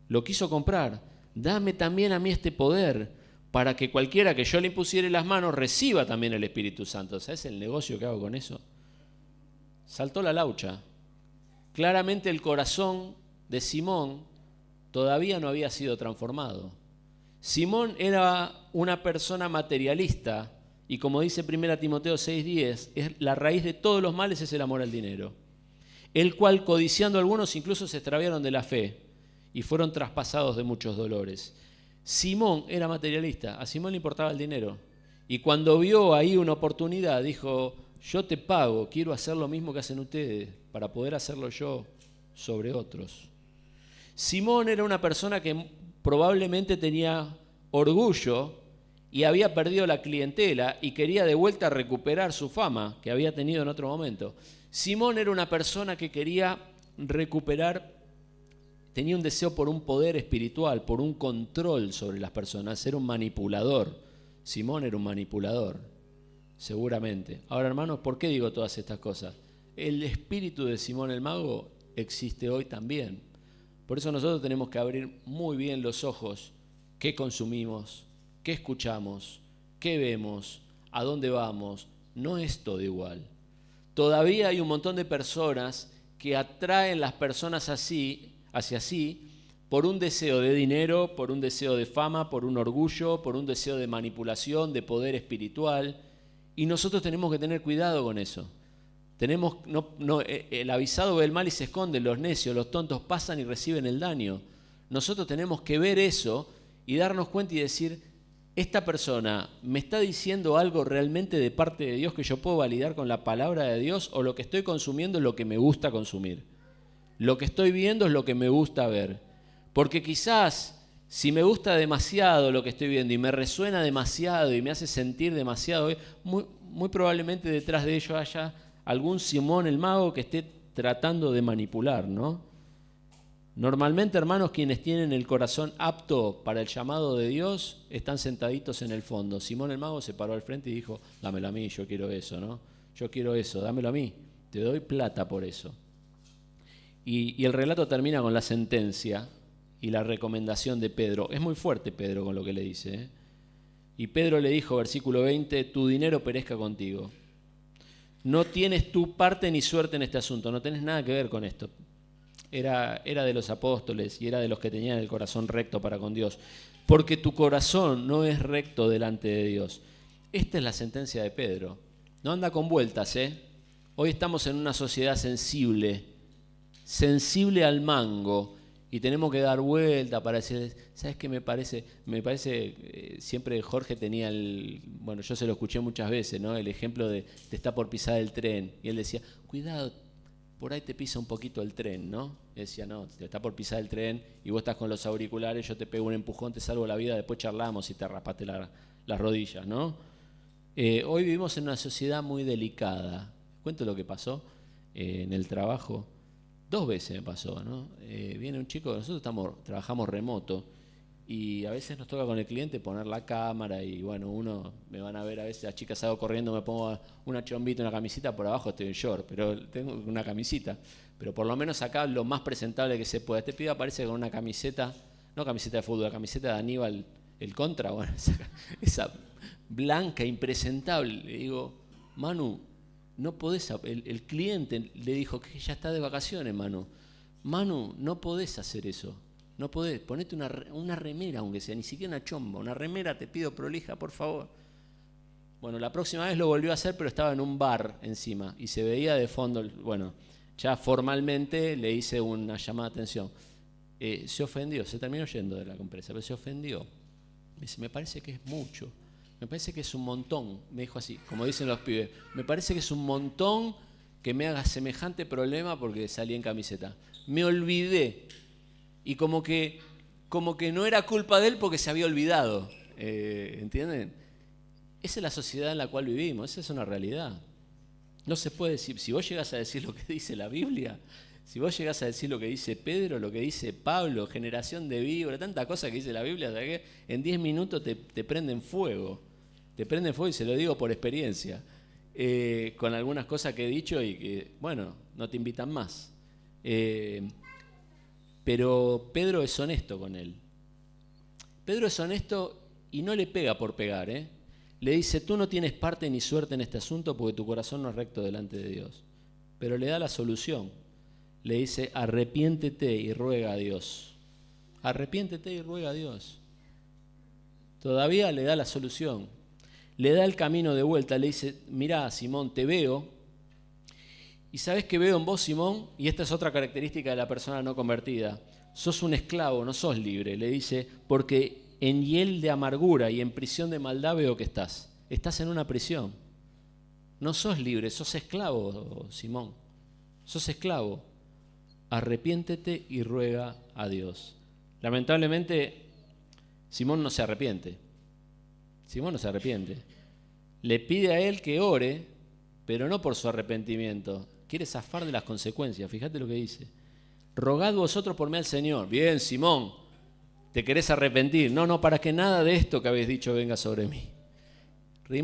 lo quiso comprar. Dame también a mí este poder para que cualquiera que yo le impusiere las manos reciba también el Espíritu Santo. ¿Sabes el negocio que hago con eso? Saltó la laucha. Claramente el corazón de Simón todavía no había sido transformado. Simón era una persona materialista y como dice 1 Timoteo 6:10, la raíz de todos los males es el amor al dinero, el cual codiciando algunos incluso se extraviaron de la fe y fueron traspasados de muchos dolores. Simón era materialista, a Simón le importaba el dinero y cuando vio ahí una oportunidad dijo, yo te pago, quiero hacer lo mismo que hacen ustedes para poder hacerlo yo sobre otros. Simón era una persona que probablemente tenía orgullo y había perdido la clientela y quería de vuelta recuperar su fama que había tenido en otro momento. Simón era una persona que quería recuperar, tenía un deseo por un poder espiritual, por un control sobre las personas, era un manipulador. Simón era un manipulador, seguramente. Ahora, hermanos, ¿por qué digo todas estas cosas? El espíritu de Simón el Mago existe hoy también. Por eso nosotros tenemos que abrir muy bien los ojos, qué consumimos, qué escuchamos, qué vemos, a dónde vamos. No es todo igual. Todavía hay un montón de personas que atraen las personas hacia sí por un deseo de dinero, por un deseo de fama, por un orgullo, por un deseo de manipulación, de poder espiritual. Y nosotros tenemos que tener cuidado con eso. El avisado ve el mal y se esconde, los necios, los tontos pasan y reciben el daño. Nosotros tenemos que ver eso y darnos cuenta y decir, ¿esta persona me está diciendo algo realmente de parte de Dios que yo puedo validar con la palabra de Dios, o lo que estoy consumiendo es lo que me gusta consumir? Lo que estoy viendo es lo que me gusta ver. Porque quizás si me gusta demasiado lo que estoy viendo y me resuena demasiado y me hace sentir demasiado, muy probablemente detrás de ello haya algún Simón el mago que esté tratando de manipular, ¿no? Normalmente, hermanos, quienes tienen el corazón apto para el llamado de Dios están sentaditos en el fondo. Simón el mago se paró al frente y dijo: dámelo a mí, yo quiero eso, ¿no? Yo quiero eso, dámelo a mí, te doy plata por eso. Y el relato termina con la sentencia y la recomendación de Pedro. Es muy fuerte Pedro con lo que le dice, ¿eh? Y Pedro le dijo, versículo 20, tu dinero perezca contigo. No tienes tu parte ni suerte en este asunto, no tenés nada que ver con esto. Era de los apóstoles y era de los que tenían el corazón recto para con Dios. Porque tu corazón no es recto delante de Dios. Esta es la sentencia de Pedro. No anda con vueltas, ¿eh? Hoy estamos en una sociedad sensible al mango, y tenemos que dar vuelta para decir, ¿sabes qué me parece? Siempre Jorge tenía bueno, yo se lo escuché muchas veces, ¿no? El ejemplo de te está por pisar el tren, y él decía, cuidado, por ahí te pisa un poquito el tren, ¿no? Y decía, no, te está por pisar el tren y vos estás con los auriculares, yo te pego un empujón, te salvo la vida, después charlamos y te raspaste las rodillas, ¿no? Hoy vivimos en una sociedad muy delicada. Cuento lo que pasó en el trabajo. 2 veces me pasó, ¿no? Viene un chico, nosotros trabajamos remoto y a veces nos toca con el cliente poner la cámara y bueno, me van a ver a veces, las chicas salgo corriendo, me pongo una chombita, una camisita, por abajo estoy en short, pero tengo una camisita, pero por lo menos acá lo más presentable que se pueda. Este pibe aparece con una camiseta, no camiseta de fútbol, la camiseta de Aníbal, el Contra, bueno, esa blanca, impresentable. Le digo, Manu, no podés, el cliente le dijo que ya está de vacaciones, Manu, no podés hacer eso, no podés, ponete una remera, aunque sea, ni siquiera una chomba, una remera, te pido prolija, por favor. Bueno, la próxima vez lo volvió a hacer, pero estaba en un bar encima, y se veía de fondo, bueno, ya formalmente le hice una llamada de atención. Se ofendió, se terminó yendo de la empresa, pero se ofendió. Me dice, me parece que es mucho. Me parece que es un montón, me dijo así, como dicen los pibes. Me parece que es un montón que me haga semejante problema porque salí en camiseta. Me olvidé. Y como que no era culpa de él porque se había olvidado. ¿Entienden? Esa es la sociedad en la cual vivimos, esa es una realidad. No se puede decir, si vos llegás a decir lo que dice la Biblia, si vos llegás a decir lo que dice Pedro, lo que dice Pablo, generación de víbora, tanta cosa que dice la Biblia, ¿sabes qué? En 10 minutos te prenden fuego. Te prenden fuego, y se lo digo por experiencia. Con algunas cosas que he dicho y que, bueno, no te invitan más. Pero Pedro es honesto con él. Pedro es honesto y no le pega por pegar, ¿eh? Le dice, tú no tienes parte ni suerte en este asunto porque tu corazón no es recto delante de Dios. Pero le da la solución. Le dice, arrepiéntete y ruega a Dios. Arrepiéntete y ruega a Dios. Todavía le da la solución. Le da el camino de vuelta. Le dice, mirá, Simón, te veo. ¿Y sabes qué veo en vos, Simón? Y esta es otra característica de la persona no convertida. Sos un esclavo, no sos libre. Le dice, porque en hiel de amargura y en prisión de maldad veo que estás. Estás en una prisión. No sos libre, sos esclavo, Simón. Sos esclavo. Arrepiéntete y ruega a Dios. Lamentablemente, Simón no se arrepiente. Simón no se arrepiente. Le pide a él que ore, pero no por su arrepentimiento. Quiere zafar de las consecuencias. Fíjate lo que dice. Rogad vosotros por mí al Señor. Bien, Simón, te querés arrepentir. No, para que nada de esto que habéis dicho venga sobre mí.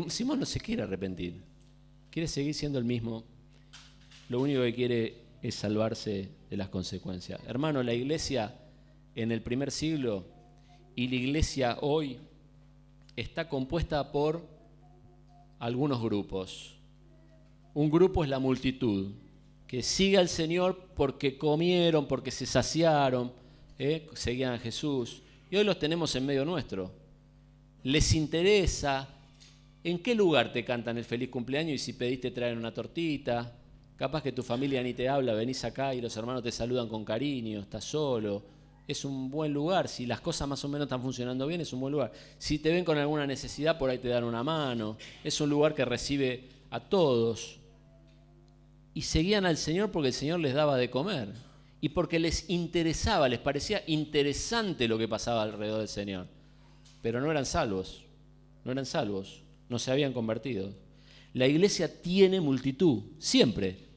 Simón no se quiere arrepentir. Quiere seguir siendo el mismo. Lo único que quiere es salvarse de las consecuencias. Hermano, la iglesia en el primer siglo y la iglesia hoy está compuesta por algunos grupos. Un grupo es la multitud, que sigue al Señor porque comieron, porque se saciaron, seguían a Jesús. Y hoy los tenemos en medio nuestro. Les interesa en qué lugar te cantan el feliz cumpleaños y si pediste traer una tortita. Capaz que tu familia ni te habla, venís acá y los hermanos te saludan con cariño, estás solo. es un buen lugar. Si las cosas más o menos están funcionando bien, es un buen lugar. Si te ven con alguna necesidad, por ahí te dan una mano. Es un lugar que recibe a todos. Y seguían al Señor porque el Señor les daba de comer. Y porque les interesaba, les parecía interesante lo que pasaba alrededor del Señor. Pero no eran salvos, no se habían convertido. La iglesia tiene multitud, siempre.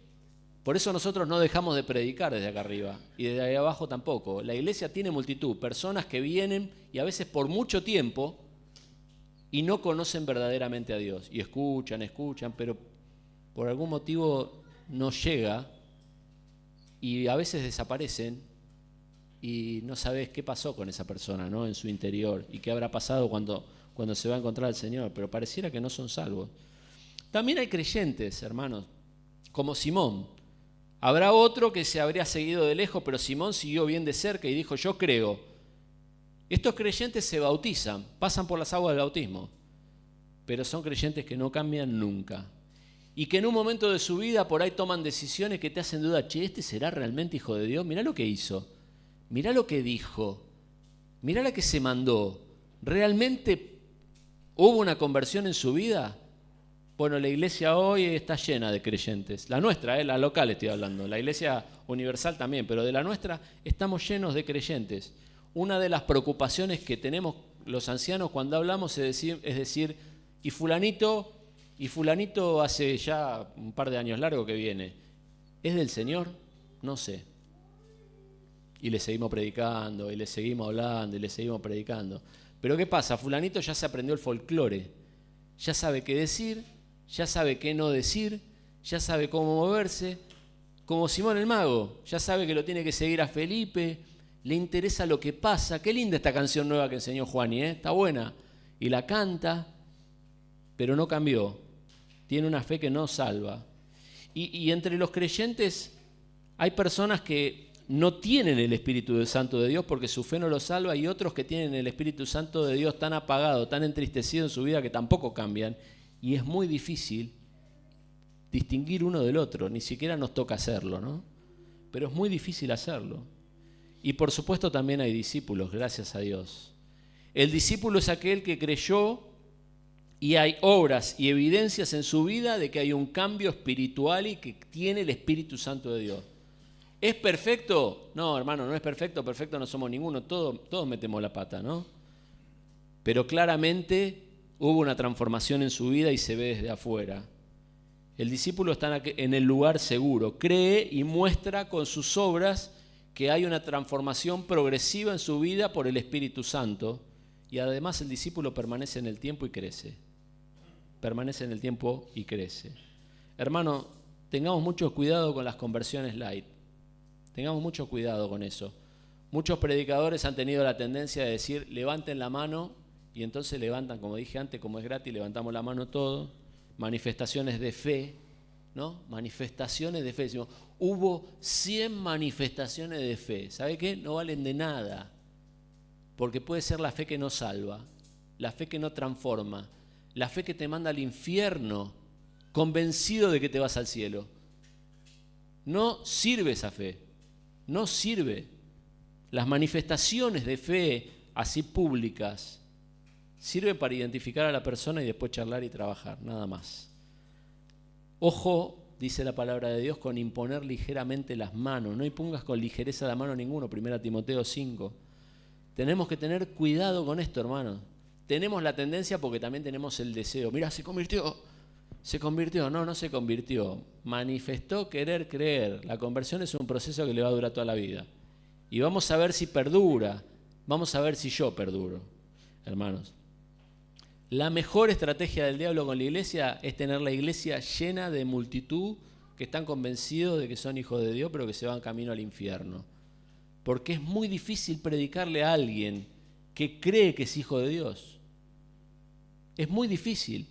Por eso nosotros no dejamos de predicar desde acá arriba y desde ahí abajo tampoco. La iglesia tiene multitud, personas que vienen y a veces por mucho tiempo y no conocen verdaderamente a Dios. Y escuchan, pero por algún motivo no llega y a veces desaparecen y no sabes qué pasó con esa persona, ¿no? En su interior y qué habrá pasado cuando se va a encontrar al Señor, pero pareciera que no son salvos. También hay creyentes, hermanos, como Simón. Habrá otro que se habría seguido de lejos, pero Simón siguió bien de cerca y dijo, yo creo. Estos creyentes se bautizan, pasan por las aguas del bautismo, pero son creyentes que no cambian nunca. Y que en un momento de su vida por ahí toman decisiones que te hacen dudar, che, ¿este será realmente hijo de Dios? Mirá lo que hizo, mirá lo que dijo, mirá la que se mandó. ¿Realmente hubo una conversión en su vida? Bueno, la iglesia hoy está llena de creyentes. La nuestra, la local estoy hablando, la iglesia universal también, pero de la nuestra estamos llenos de creyentes. Una de las preocupaciones que tenemos los ancianos cuando hablamos es decir, y fulanito hace ya un par de años largo que viene, ¿es del Señor? No sé. Y le seguimos predicando, y le seguimos hablando, y le seguimos predicando. Pero ¿qué pasa? Fulanito ya se aprendió el folclore, ya sabe qué decir, ya sabe qué no decir, ya sabe cómo moverse, como Simón el Mago, ya sabe que lo tiene que seguir a Felipe, le interesa lo que pasa. Qué linda esta canción nueva que enseñó Juani, está buena, y la canta, pero no cambió, tiene una fe que no salva. Y entre los creyentes hay personas que no tienen el Espíritu Santo de Dios porque su fe no los salva, y otros que tienen el Espíritu Santo de Dios tan apagado, tan entristecido en su vida que tampoco cambian. Y es muy difícil distinguir uno del otro, ni siquiera nos toca hacerlo, ¿no? Pero es muy difícil hacerlo. Y por supuesto también hay discípulos, gracias a Dios. El discípulo es aquel que creyó y hay obras y evidencias en su vida de que hay un cambio espiritual y que tiene el Espíritu Santo de Dios. ¿Es perfecto? No, hermano, no es perfecto no somos ninguno, todos metemos la pata, ¿no? Pero claramente hubo una transformación en su vida y se ve desde afuera. El discípulo está en el lugar seguro, cree y muestra con sus obras que hay una transformación progresiva en su vida por el Espíritu Santo, y además el discípulo permanece en el tiempo y crece. Permanece en el tiempo y crece. Hermano, tengamos mucho cuidado con las conversiones light. Tengamos mucho cuidado con eso. Muchos predicadores han tenido la tendencia de decir, levanten la mano, y entonces levantan, como dije antes, como es gratis, levantamos la mano todos. Manifestaciones de fe, ¿no? Manifestaciones de fe. Decimos, hubo 100 manifestaciones de fe. ¿Sabe qué? No valen de nada. Porque puede ser la fe que no salva, la fe que no transforma, la fe que te manda al infierno, convencido de que te vas al cielo. No sirve esa fe, no sirve. Las manifestaciones de fe así públicas sirven para identificar a la persona y después charlar y trabajar, nada más. Ojo, dice la palabra de Dios, con imponer ligeramente las manos. No impongas con ligereza la mano a ninguno, 1 Timoteo 5. Tenemos que tener cuidado con esto, hermano. Tenemos la tendencia porque también tenemos el deseo. Mirá, se convirtió. No se convirtió. Manifestó querer creer. La conversión es un proceso que le va a durar toda la vida. Y vamos a ver si perdura. Vamos a ver si yo perduro, hermanos. La mejor estrategia del diablo con la iglesia es tener la iglesia llena de multitud que están convencidos de que son hijos de Dios, pero que se van camino al infierno. Porque es muy difícil predicarle a alguien que cree que es hijo de Dios. Es muy difícil.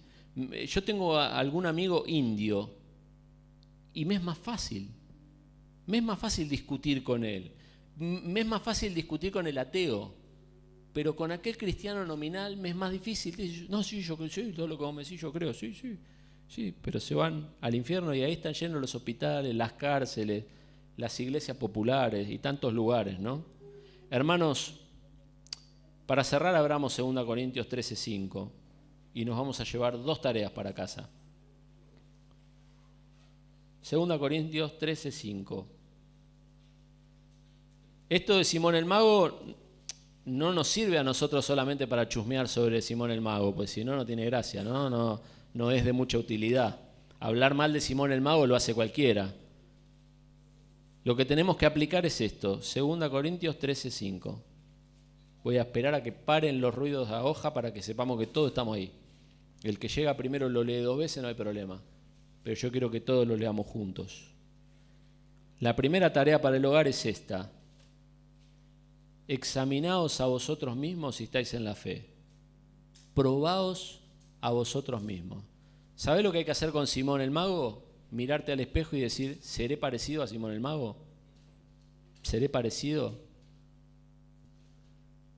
Yo tengo algún amigo indio y me es más fácil. Me es más fácil discutir con él. Me es más fácil discutir con el ateo. Pero con aquel cristiano nominal me es más difícil. Dice, no, sí, yo sí, todo lo que vos me decís yo creo, sí. Sí, pero se van al infierno y ahí están llenos los hospitales, las cárceles, las iglesias populares y tantos lugares, ¿no? Hermanos, para cerrar abramos 2 Corintios 13:5 y nos vamos a llevar 2 tareas para casa. 2 Corintios 13:5. Esto de Simón el Mago no nos sirve a nosotros solamente para chusmear sobre Simón el Mago, pues si no, no tiene gracia, no es de mucha utilidad. Hablar mal de Simón el Mago lo hace cualquiera. Lo que tenemos que aplicar es esto, 2 Corintios 13:5. Voy a esperar a que paren los ruidos de la hoja para que sepamos que todos estamos ahí. El que llega primero lo lee 2 veces, no hay problema. Pero yo quiero que todos lo leamos juntos. La primera tarea para el hogar es esta. Examinaos a vosotros mismos si estáis en la fe. Probaos a vosotros mismos. ¿Sabés lo que hay que hacer con Simón el Mago? Mirarte al espejo y decir, ¿seré parecido a Simón el Mago? ¿Seré parecido?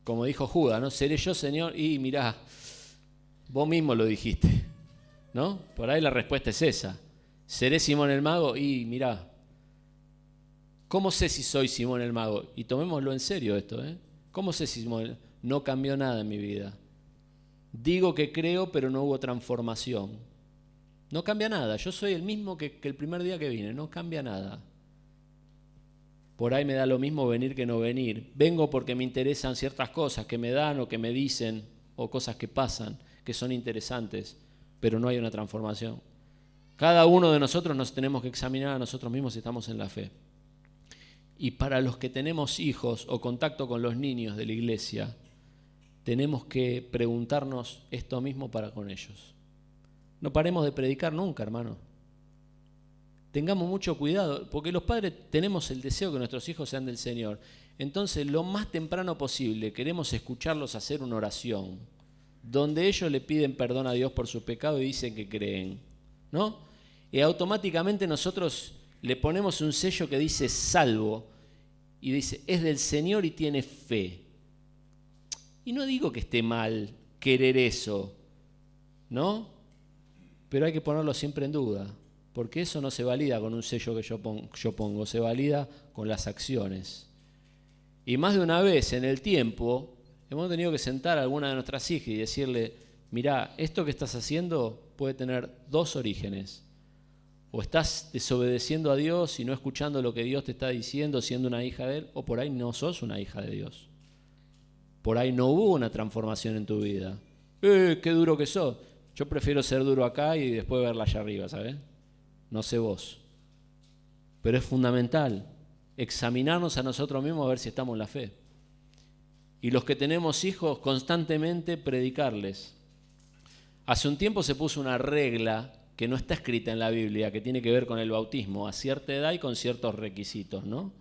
Como dijo Judas, ¿no? ¿Seré yo, Señor? Y mirá, vos mismo lo dijiste, ¿no? Por ahí la respuesta es esa. ¿Seré Simón el Mago? Y mirá, ¿cómo sé si soy Simón el Mago? Y tomémoslo en serio esto, ¿eh? ¿Cómo sé si Simón? No cambió nada en mi vida. Digo que creo, pero no hubo transformación. No cambia nada, yo soy el mismo que el primer día que vine, no cambia nada. Por ahí me da lo mismo venir que no venir. Vengo porque me interesan ciertas cosas que me dan o que me dicen, o cosas que pasan, que son interesantes, pero no hay una transformación. Cada uno de nosotros nos tenemos que examinar a nosotros mismos si estamos en la fe. Y para los que tenemos hijos o contacto con los niños de la iglesia, tenemos que preguntarnos esto mismo para con ellos. No paremos de predicar nunca, hermano. Tengamos mucho cuidado, porque los padres tenemos el deseo que nuestros hijos sean del Señor. Entonces, lo más temprano posible queremos escucharlos hacer una oración, donde ellos le piden perdón a Dios por su pecado y dicen que creen, ¿no? Y automáticamente nosotros le ponemos un sello que dice salvo, y dice, es del Señor y tiene fe. Y no digo que esté mal querer eso, ¿no? Pero hay que ponerlo siempre en duda, porque eso no se valida con un sello que yo pongo, se valida con las acciones. Y más de una vez en el tiempo hemos tenido que sentar a alguna de nuestras hijas y decirle, mirá, esto que estás haciendo puede tener 2 orígenes. O estás desobedeciendo a Dios y no escuchando lo que Dios te está diciendo siendo una hija de Él, o por ahí no sos una hija de Dios. Por ahí no hubo una transformación en tu vida. ¡Qué duro que sos! Yo prefiero ser duro acá y después verla allá arriba, ¿sabes? No sé vos. Pero es fundamental examinarnos a nosotros mismos a ver si estamos en la fe. Y los que tenemos hijos, constantemente predicarles. Hace un tiempo se puso una regla que no está escrita en la Biblia, que tiene que ver con el bautismo, a cierta edad y con ciertos requisitos, ¿no?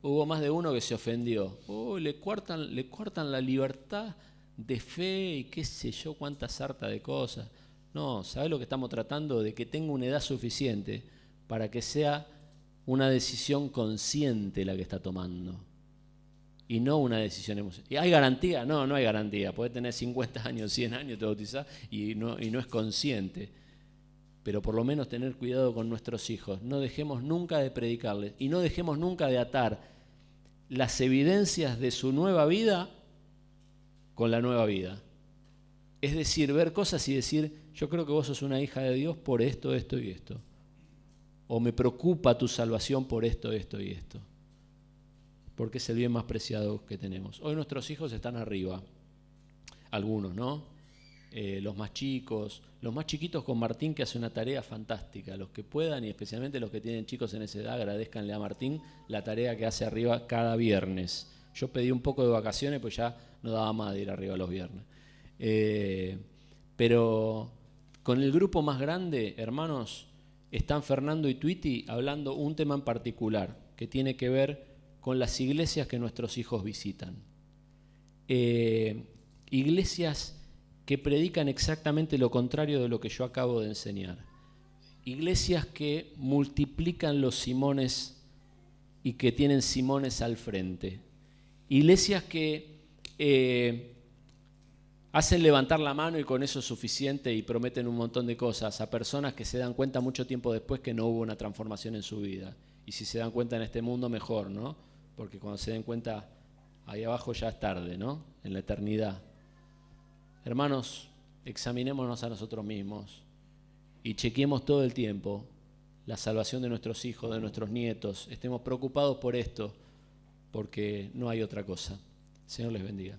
Hubo más de uno que se ofendió. Le cortan la libertad de fe y qué sé yo, cuánta sarta de cosas. No, ¿sabes lo que estamos tratando? De que tenga una edad suficiente para que sea una decisión consciente la que está tomando y no una decisión emocional. ¿Y hay garantía? No, no hay garantía. Puede tener 50 años, 100 años, te bautizás y no es consciente. Pero por lo menos tener cuidado con nuestros hijos. No dejemos nunca de predicarles y no dejemos nunca de atar las evidencias de su nueva vida con la nueva vida. Es decir, ver cosas y decir, yo creo que vos sos una hija de Dios por esto, esto y esto. O me preocupa tu salvación por esto, esto y esto. Porque es el bien más preciado que tenemos. Hoy nuestros hijos están arriba. Algunos, ¿no? Los más chicos. Los más chiquitos con Martín, que hace una tarea fantástica. Los que puedan, y especialmente los que tienen chicos en esa edad, agradezcanle a Martín la tarea que hace arriba cada viernes. Yo pedí un poco de vacaciones, pues ya no daba más de ir arriba los viernes. Pero con el grupo más grande, hermanos, están Fernando y Twitty hablando un tema en particular que tiene que ver con las iglesias que nuestros hijos visitan. Iglesias que predican exactamente lo contrario de lo que yo acabo de enseñar. Iglesias que multiplican los Simones y que tienen Simones al frente. Iglesias que hacen levantar la mano y con eso es suficiente y prometen un montón de cosas a personas que se dan cuenta mucho tiempo después que no hubo una transformación en su vida. Y si se dan cuenta en este mundo, mejor, ¿no? porque cuando se den cuenta, ahí abajo ya es tarde, ¿no? En la eternidad. Hermanos, examinémonos a nosotros mismos y chequeemos todo el tiempo la salvación de nuestros hijos, de nuestros nietos. Estemos preocupados por esto, porque no hay otra cosa. Señor les bendiga.